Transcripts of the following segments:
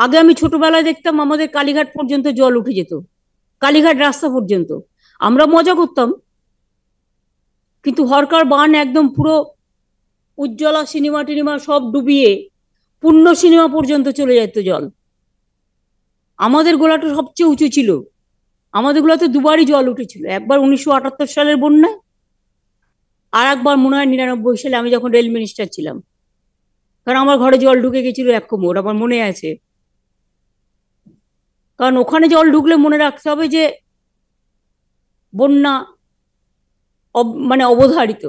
আগে আমি ছোটবেলায় দেখতাম আমাদের কালীঘাট পর্যন্ত জল উঠে যেত, কালীঘাট রাস্তা পর্যন্ত। আমরা মজা করতাম, কিন্তু হরকার বান একদম পুরো উজ্জ্বলা সিনেমা টিনেমা সব ডুবিয়ে পূর্ণ সিনেমা পর্যন্ত চলে যেত জল। আমাদের গোলাটা সবচেয়ে উঁচু ছিল, আমাদের গোলাতে দুবারই জল উঠেছিল, একবার 1978 সালের বন্যায়, আর একবার মনে হয় 99 সালে আমি যখন রেল মিনিস্টার ছিলাম। কারণ আমার ঘরে জল ঢুকে গেছিল 1 কোমর, আমার মনে আছে। কারণ ওখানে জল ঢুকলে মনে রাখতে হবে যে বন্যা মানে অবধারিত।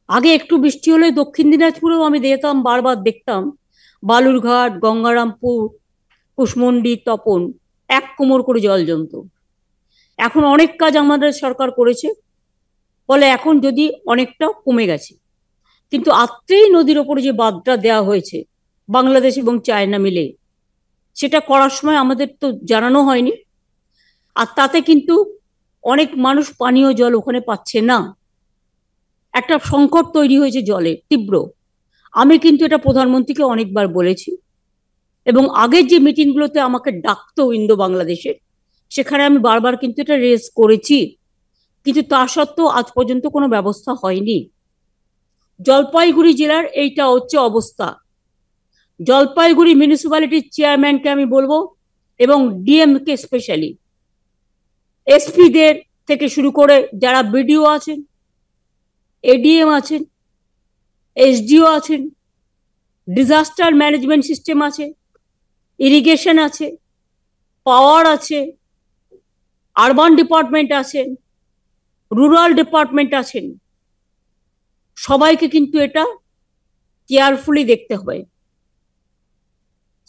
আগে একটু বৃষ্টি হলে দক্ষিণ দিনাজপুরেও আমি দেখতাম, বারবার দেখতাম, বালুরঘাট, গঙ্গারামপুর, কুশমন্ডি, তপন 1 কোমর করে জল জমতো। এখন অনেক কাজ আমাদের সরকার করেছে, ফলে এখন যদি অনেকটা কমে গেছে। কিন্তু আত্রেই নদীর ওপরে যে বাঁধটা দেওয়া হয়েছে বাংলাদেশ এবং চায়না মিলে, সেটা করার সময় আমাদের তো জানানো হয়নি। আর তাতে কিন্তু অনেক মানুষ পানীয় জল ওখানে পাচ্ছে না, একটা সংকট তৈরি হয়েছে জলের তীব্র। আমি কিন্তু এটা প্রধানমন্ত্রীকে অনেকবার বলেছি, এবং আগের যে মিটিংগুলোতে আমাকে ডাকতো ইন্দো বাংলাদেশের, সেখানে আমি বারবার কিন্তু এটা রেজ করেছি, কিন্তু তা সত্ত্বেও আজ পর্যন্ত কোনো ব্যবস্থা হয়নি। জলপাইগুড়ি জেলার এইটা হচ্ছে অবস্থা। জলপাইগুড়ি মিউনিসিপ্যালিটির চেয়ারম্যানকে আমি বলবো, এবং ডিএম কে স্পেশালি, এসপিদের থেকে শুরু করে যারা বিডিও আছেন, এডিএম আছেন, এসডিও আছেন, ডিজাস্টার ম্যানেজমেন্ট সিস্টেম আছে, ইরিগেশন আছে, পাওয়ার আছে, আরবান ডিপার্টমেন্ট আছেন, রুরাল ডিপার্টমেন্ট আছেন, সবাইকে কিন্তু এটা কেয়ারফুলি দেখতে হবে।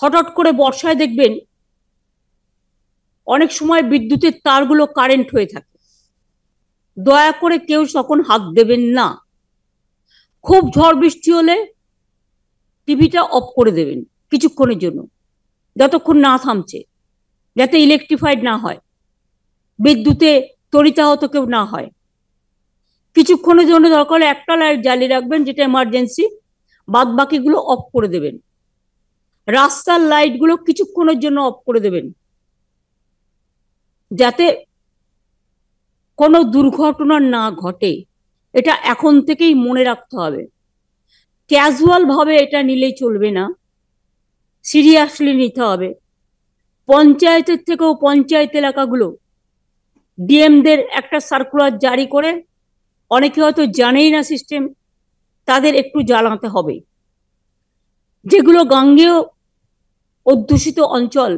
হঠাৎ করে বর্ষায় দেখবেন অনেক সময় বিদ্যুতের তারগুলো কারেন্ট হয়ে থাকে, দয়া করে কেউ তখন হাত দেবেন না। খুব ঝড় বৃষ্টি হলে টিভিটা অফ করে দেবেন কিছুক্ষণের জন্য, যতক্ষণ না থামছে, যাতে ইলেকট্রিফাইড না হয়, বিদ্যুতে তড়িতাহত কেউ না হয়। কিছুক্ষণের জন্য দরকার হলে একটা লাইট জ্বালিয়ে রাখবেন, যেটা এমার্জেন্সি, বাদ বাকিগুলো অফ করে দেবেন। রাস্তার লাইটগুলো কিছুক্ষণের জন্য অফ করে দেবেন, যাতে কোনো দুর্ঘটনা না ঘটে। এটা এখন থেকেই মনে রাখতে হবে। ক্যাজুয়াল ভাবে এটা নিলেই চলবে না, সিরিয়াসলি নিতে হবে। পঞ্চায়েতের থেকেও পঞ্চায়েত এলাকাগুলো ডিএমদের একটা সার্কুলার জারি করে, অনেকে হয়তো জানেই না সিস্টেম, তাদের একটু জানাতে হবে। যেগুলো গাঙ্গেয় অধ্যুষিত অঞ্চল,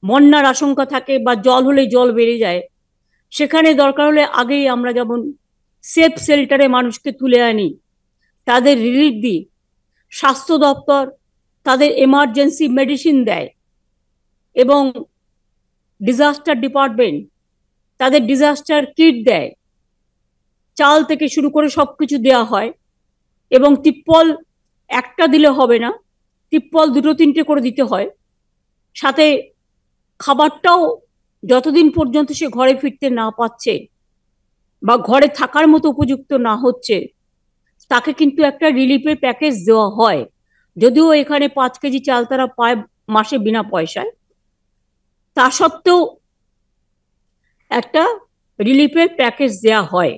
বন্যার আশঙ্কা থাকে বা জল হলে জল বেড়ে যায়, সেখানে দরকার হলে আগেই আমরা যেমন সেফ শেল্টারে মানুষকে তুলে আনি, তাদের রিলিফ দিই, স্বাস্থ্য দপ্তর তাদের এমার্জেন্সি মেডিসিন দেয়, এবং ডিজাস্টার ডিপার্টমেন্ট তাদের ডিজাস্টার কিট দেয়, চাল থেকে শুরু করে সবকিছু দেওয়া হয়। এবং তিপ্পল একটা দিলে হবে না, তিপ্পল 2-3টে করে দিতে হয়। সাথে খাবারটাও যতদিন পর্যন্ত সে ঘরে ফিরতে না পাচ্ছে বা ঘরে থাকার মতো উপযুক্ত না হচ্ছে, তাকে কিন্তু একটা রিলিফের প্যাকেজ দেওয়া হয়। যদিও এখানে 5 কেজি চাল তারা পায় মাসে বিনা পয়সায়, তা সত্ত্বেও একটা রিলিফের প্যাকেজ দেওয়া হয়।